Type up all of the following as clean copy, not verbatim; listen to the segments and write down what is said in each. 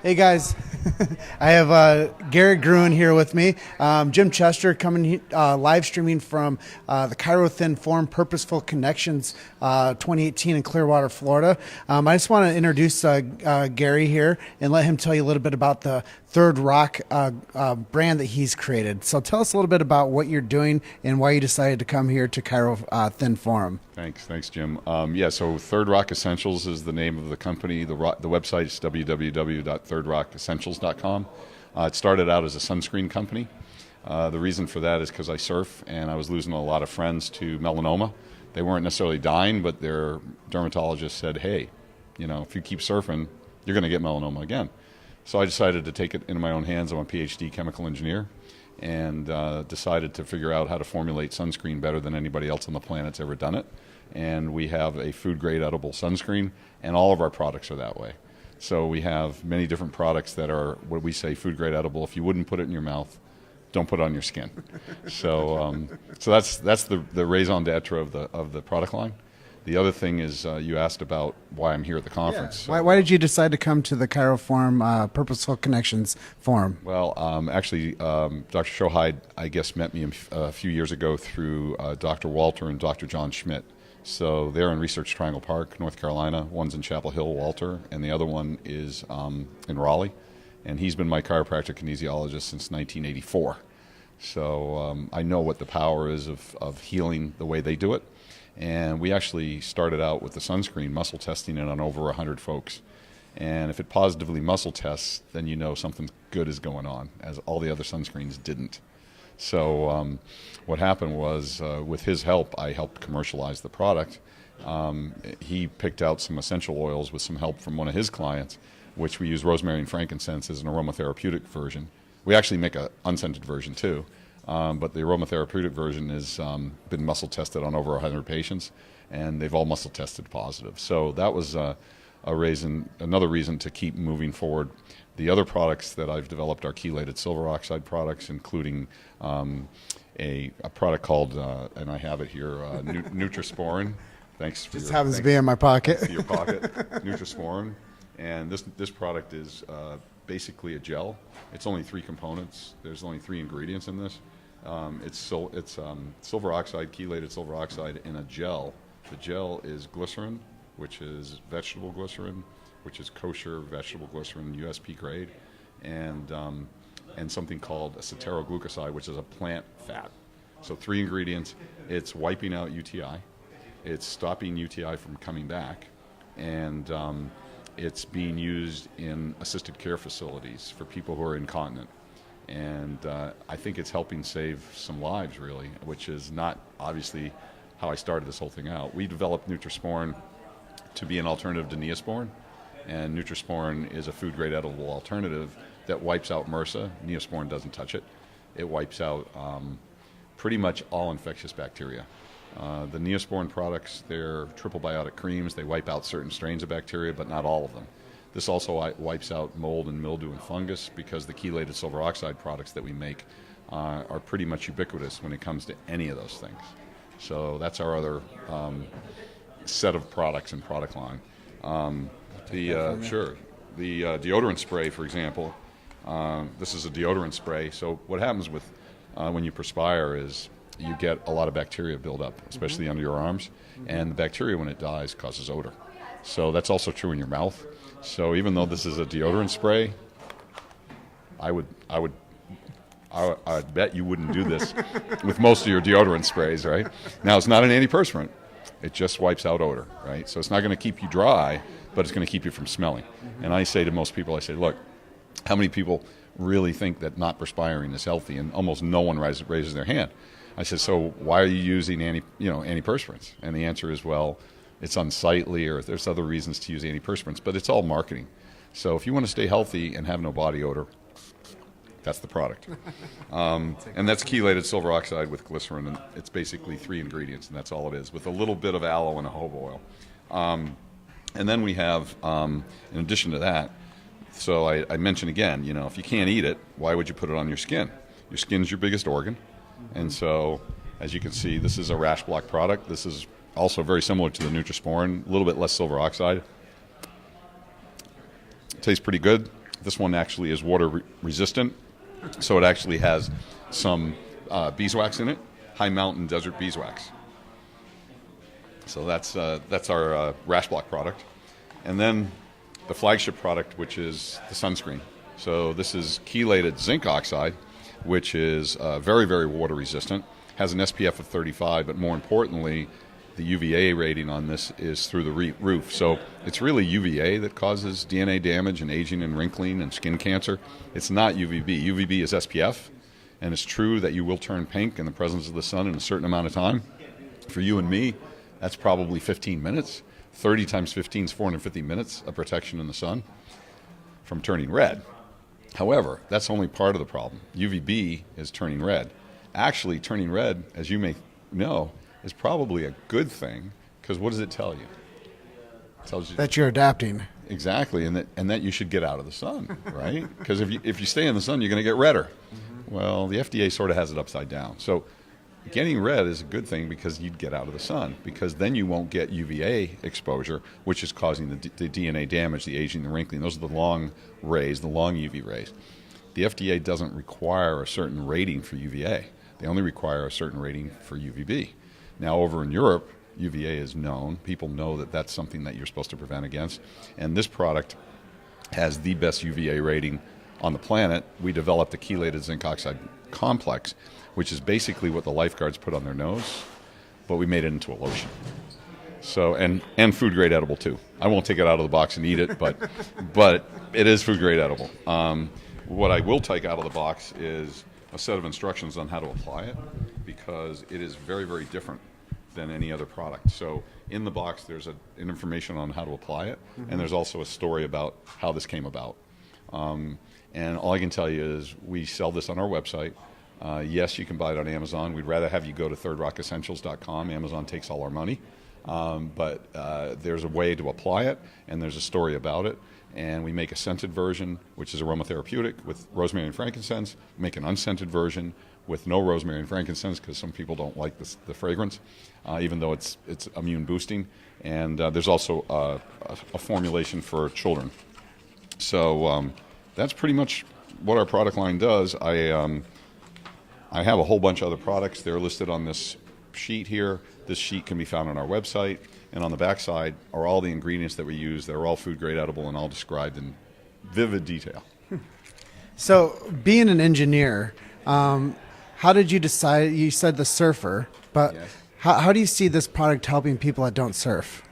Hey guys, I have Gary Grune here with me. Jim Chester coming live streaming from the ChiroThin Forum Purposeful Connections 2018 in Clearwater, Florida. I just want to introduce Gary here and let him tell you a little bit about the Third Rock brand that he's created. So tell us a little bit about what you're doing and why you decided to come here to ChiroThin Forum. Thanks, Jim. So Third Rock Essentials is the name of the company. The website is www.thirdrockessentials.com. It started out as a sunscreen company. The reason for that is because I surf, and I was losing a lot of friends to melanoma. They weren't necessarily dying, but their dermatologist said, hey, if you keep surfing, you're going to get melanoma again. So I decided to take it into my own hands. I'm a PhD chemical engineer, and decided to figure out how to formulate sunscreen better than anybody else on the planet's ever done it. And we have a food-grade edible sunscreen, and all of our products are that way. So we have many different products that are what we say food-grade edible. If you wouldn't put it in your mouth, don't put it on your skin. So that's the raison d'etre of the product line. The other thing is you asked about why I'm here at the conference. Yeah. Why did you decide to come to the Cairo Forum, Purposeful Connections Forum? Well, actually, Dr. Shohide, I guess, met me a few years ago through Dr. Walter and Dr. John Schmidt. So they're in Research Triangle Park, North Carolina. One's in Chapel Hill, Walter, and the other one is in Raleigh. And he's been my chiropractic kinesiologist since 1984. So I know what the power is of healing the way they do it. And we actually started out with the sunscreen, muscle testing it on over 100 folks. And if it positively muscle tests, then you know something good is going on, as all the other sunscreens didn't. So what happened was, with his help, I helped commercialize the product. He picked out some essential oils with some help from one of his clients, which we use rosemary and frankincense as an aromatherapeutic version. We actually make an unscented version too. But the aromatherapeutic version has been muscle tested on over 100 patients, and they've all muscle tested positive. So that was another reason to keep moving forward. The other products that I've developed are chelated silver oxide products, including a product called, and I have it here, Nutrisporin. Thanks for Just happens to be in my pocket. Your pocket, Nutrisporin. And this product is basically a gel. It's only 3 components. There's only 3 ingredients in this. It's silver oxide, chelated silver oxide in a gel. The gel is glycerin, which is vegetable glycerin, which is kosher vegetable glycerin, USP grade, and something called acetaroglucoside, which is a plant fat. So 3 ingredients. It's wiping out UTI. It's stopping UTI from coming back, and it's being used in assisted care facilities for people who are incontinent. And I think it's helping save some lives, really, which is not obviously how I started this whole thing out. We developed Nutrisporin to be an alternative to Neosporin, and Nutrisporin is a food-grade edible alternative that wipes out MRSA. Neosporin doesn't touch it. It wipes out pretty much all infectious bacteria. The Neosporin products, they're triple biotic creams. They wipe out certain strains of bacteria, but not all of them. This also wipes out mold and mildew and fungus, because the chelated silver oxide products that we make are pretty much ubiquitous when it comes to any of those things. So that's our other set of products and product line. The deodorant spray, for example, this is a deodorant spray. So what happens with when you perspire is you get a lot of bacteria build up, especially under your arms, and the bacteria, when it dies, causes odor. So that's also true in your mouth. So even though this is a deodorant spray, I would bet you wouldn't do this with most of your deodorant sprays, right? Now, it's not an antiperspirant. It just wipes out odor, right? So it's not going to keep you dry, but it's going to keep you from smelling. And I say to most people, I say, look, how many people really think that not perspiring is healthy? And almost no one raises their hand. I said, so why are you using antiperspirants? And the answer is, well, it's unsightly, or there's other reasons to use antiperspirants, but it's all marketing. So if you want to stay healthy and have no body odor, that's the product. And that's chelated silver oxide with glycerin, and it's basically 3 ingredients, and that's all it is, with a little bit of aloe and a jojoba oil. And then we have, in addition to that, so I mentioned again, if you can't eat it, why would you put it on your skin? Your skin's your biggest organ. And so, as you can see, this is a rash block product. This is also very similar to the Nutrisporin, a little bit less silver oxide. It tastes pretty good. This one actually is water resistant, so it actually has some beeswax in it, high mountain desert beeswax. So that's our rash block product. And then the flagship product, which is the sunscreen. So this is chelated zinc oxide, which is very, very water resistant, has an SPF of 35, but more importantly, the UVA rating on this is through the roof. So it's really UVA that causes DNA damage and aging and wrinkling and skin cancer. It's not UVB. UVB is SPF, and it's true that you will turn pink in the presence of the sun in a certain amount of time. For you and me, that's probably 15 minutes. 30 times 15 is 450 minutes of protection in the sun from turning red. However, that's only part of the problem. UVB is turning red. Actually, turning red, as you may know, is probably a good thing, because what does it tell you? It tells you that you're adapting. Exactly, and that you should get out of the sun, right? Because if you stay in the sun, you're going to get redder. Well, the FDA sort of has it upside down. So getting red is a good thing because you'd get out of the sun, because then you won't get UVA exposure, which is causing the DNA damage, the aging, the wrinkling. Those are the long rays, the long UV rays. The FDA doesn't require a certain rating for UVA. They only require a certain rating for UVB. Now, over in Europe, UVA is known. People know that that's something that you're supposed to prevent against. And this product has the best UVA rating on the planet. We developed a chelated zinc oxide complex, which is basically what the lifeguards put on their nose, but we made it into a lotion. So, and food grade edible too. I won't take it out of the box and eat it, but it is food grade edible. What I will take out of the box is a set of instructions on how to apply it, because it is very, very different than any other product. So in the box, there's an information on how to apply it, and there's also a story about how this came about. And all I can tell you is we sell this on our website. Yes, you can buy it on Amazon. We'd rather have you go to thirdrockessentials.com. Amazon takes all our money. But there's a way to apply it, and there's a story about it. And we make a scented version, which is aromatherapeutic with rosemary and frankincense. We make an unscented version with no rosemary and frankincense, because some people don't like the fragrance, even though it's immune boosting. And there's also a formulation for children. So that's pretty much what our product line does. I have a whole bunch of other products. They're listed on this sheet here. This sheet can be found on our website. And on the back side are all the ingredients that we use. They're all food grade edible and all described in vivid detail. So being an engineer, how did you decide? You said the surfer, but yes. How do you see this product helping people that don't surf?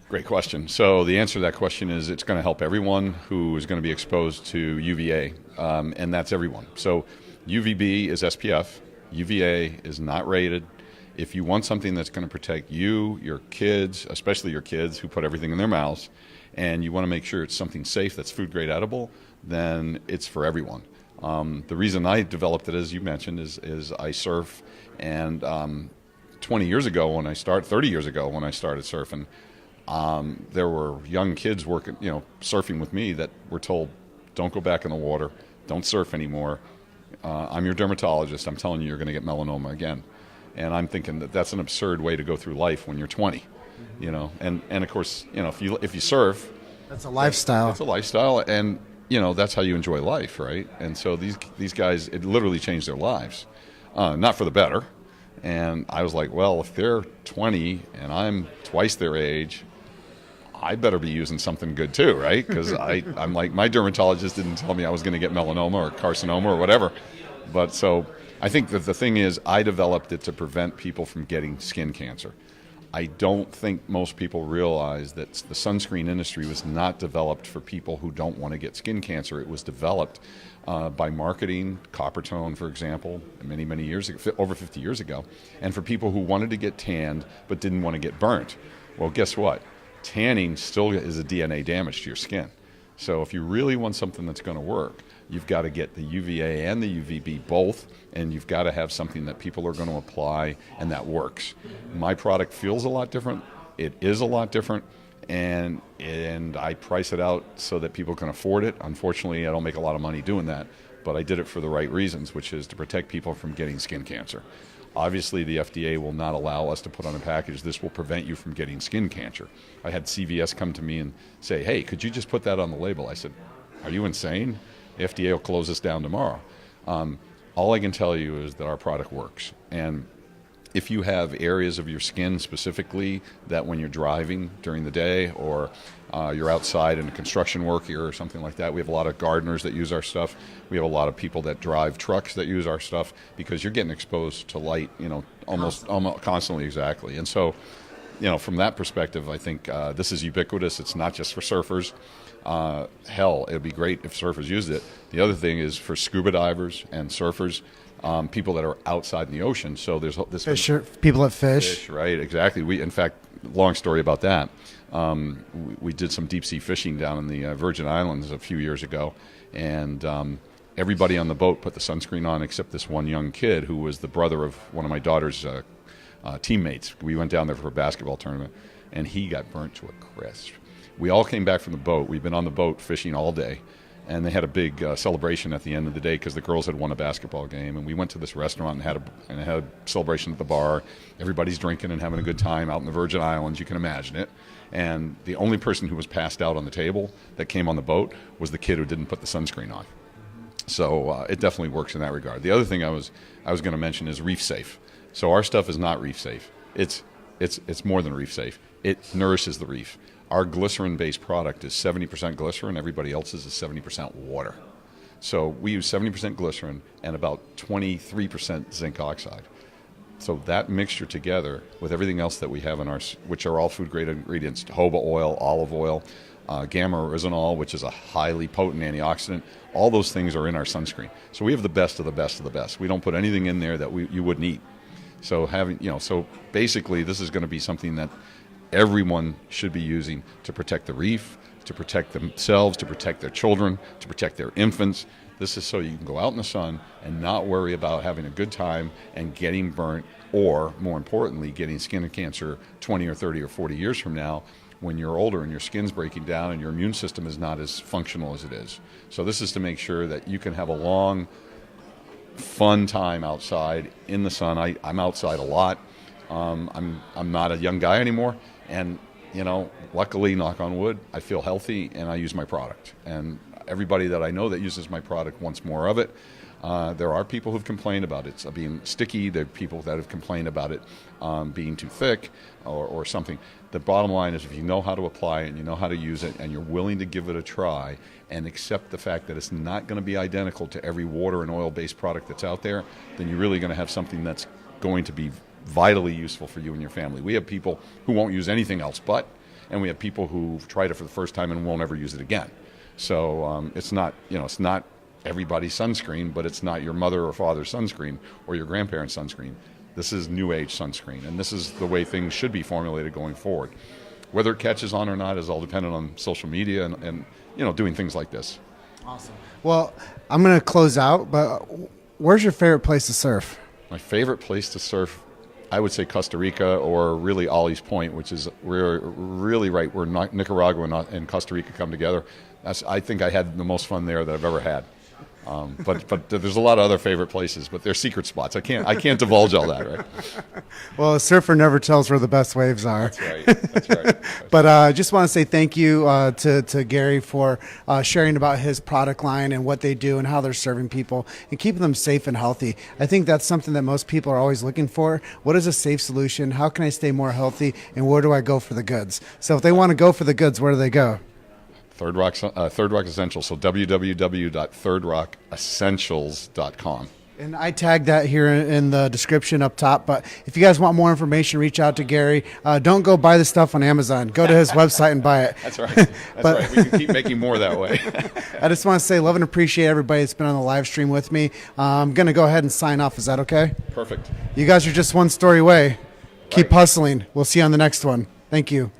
Great question. So the answer to that question is it's going to help everyone who is going to be exposed to UVA, and that's everyone. So UVB is SPF. UVA is not rated. If you want something that's going to protect you, your kids, especially your kids who put everything in their mouths, and you want to make sure it's something safe that's food grade edible, then it's for everyone. The reason I developed it, as you mentioned, is I surf, and 30 years ago when I started surfing, there were young kids working, surfing with me that were told, don't go back in the water, don't surf anymore. I'm your dermatologist. I'm telling you, you're going to get melanoma again. And I'm thinking that that's an absurd way to go through life when you're 20, And of course, if you surf, that's a lifestyle. It's a lifestyle, and that's how you enjoy life, right? And so these guys, it literally changed their lives, not for the better. And I was like, well, if they're 20 and I'm twice their age, I better be using something good too, right? Because I'm like, my dermatologist didn't tell me I was going to get melanoma or carcinoma or whatever. But so I think that the thing is, I developed it to prevent people from getting skin cancer. I don't think most people realize that the sunscreen industry was not developed for people who don't want to get skin cancer. It was developed by marketing, Coppertone, for example, many, many years ago, over 50 years ago, and for people who wanted to get tanned but didn't want to get burnt. Well, guess what? Tanning still is a DNA damage to your skin. So if you really want something that's going to work, you've got to get the UVA and the UVB both, and you've got to have something that people are going to apply and that works. My product feels a lot different. It is a lot different, and I price it out so that people can afford it. Unfortunately, I don't make a lot of money doing that, but I did it for the right reasons, which is to protect people from getting skin cancer. Obviously, the FDA will not allow us to put on a package, this will prevent you from getting skin cancer. I had CVS come to me and say, hey, could you just put that on the label? I said, Are you insane? The FDA will close this down tomorrow. All I can tell you is that our product works. And if you have areas of your skin specifically that when you're driving during the day or you're outside in a construction work or something like that, we have a lot of gardeners that use our stuff. We have a lot of people that drive trucks that use our stuff because you're getting exposed to light, almost constantly, exactly. And so, from that perspective, I think this is ubiquitous. It's not just for surfers. Hell, it would be great if surfers used it. The other thing is for scuba divers and surfers, people that are outside in the ocean. So there's this people that fish. Right? Exactly. In fact, long story about that. We did some deep sea fishing down in the Virgin Islands a few years ago, and everybody on the boat put the sunscreen on except this one young kid who was the brother of one of my daughter's teammates. We went down there for a basketball tournament, and he got burnt to a crisp. We all came back from the boat. We've been on the boat fishing all day, and they had a big celebration at the end of the day because the girls had won a basketball game. And we went to this restaurant and had a celebration at the bar. Everybody's drinking and having a good time out in the Virgin Islands. You can imagine it. And the only person who was passed out on the table that came on the boat was the kid who didn't put the sunscreen on. So it definitely works in that regard. The other thing I was going to mention is Reef Safe. So our stuff is not Reef Safe. It's more than Reef Safe. It nourishes the reef. Our glycerin-based product is 70% glycerin. Everybody else's is 70% water. So we use 70% glycerin and about 23% zinc oxide. So that mixture together with everything else that we have in ours, which are all food-grade ingredients, jojoba oil, olive oil, gamma-oryzanol, which is a highly potent antioxidant, all those things are in our sunscreen. So we have the best of the best of the best. We don't put anything in there that you wouldn't eat. So so basically this is going to be something that everyone should be using to protect the reef, to protect themselves, to protect their children, to protect their infants. This is so you can go out in the sun and not worry about having a good time and getting burnt, or more importantly, getting skin cancer 20 or 30 or 40 years from now when you're older and your skin's breaking down and your immune system is not as functional as it is. So this is to make sure that you can have a long, fun time outside in the sun. I'm outside a lot. I'm not a young guy anymore, and luckily, knock on wood, I feel healthy and I use my product. And everybody that I know that uses my product wants more of it. There are people who've complained about it being sticky. There are people that have complained about it being too thick or something. The bottom line is if you know how to apply it and you know how to use it and you're willing to give it a try and accept the fact that it's not going to be identical to every water and oil-based product that's out there, then you're really going to have something that's going to be vitally useful for you and your family. We have people who won't use anything else and we have people who've tried it for the first time and won't ever use it again. So it's not everybody's sunscreen, but it's not your mother or father's sunscreen or your grandparents' sunscreen. This is new age sunscreen, and this is the way things should be formulated going forward. Whether it catches on or not is all dependent on social media and doing things like this. Awesome. Well, I'm going to close out, but where's your favorite place to surf? My favorite place to surf, I would say Costa Rica, or really Ollie's Point, which is really right where Nicaragua and Costa Rica come together. I think I had the most fun there that I've ever had. But there's a lot of other favorite places, but they're secret spots. I can't divulge all that, right? Well, a surfer never tells where the best waves are. That's right. But I just want to say thank you to Guerry for sharing about his product line and what they do and how they're serving people and keeping them safe and healthy. I think that's something that most people are always looking for. What is a safe solution? How can I stay more healthy? And where do I go for the goods? So if they want to go for the goods, where do they go? Third Rock Essentials, so www.thirdrockessentials.com. And I tagged that here in the description up top. But if you guys want more information, reach out to Guerry. Don't go buy the stuff on Amazon. Go to his website and buy it. That's right. Right. We can keep making more that way. I just want to say love and appreciate everybody that's been on the live stream with me. I'm going to go ahead and sign off. Is that okay? Perfect. You guys are just one story away. Keep hustling. We'll see you on the next one. Thank you.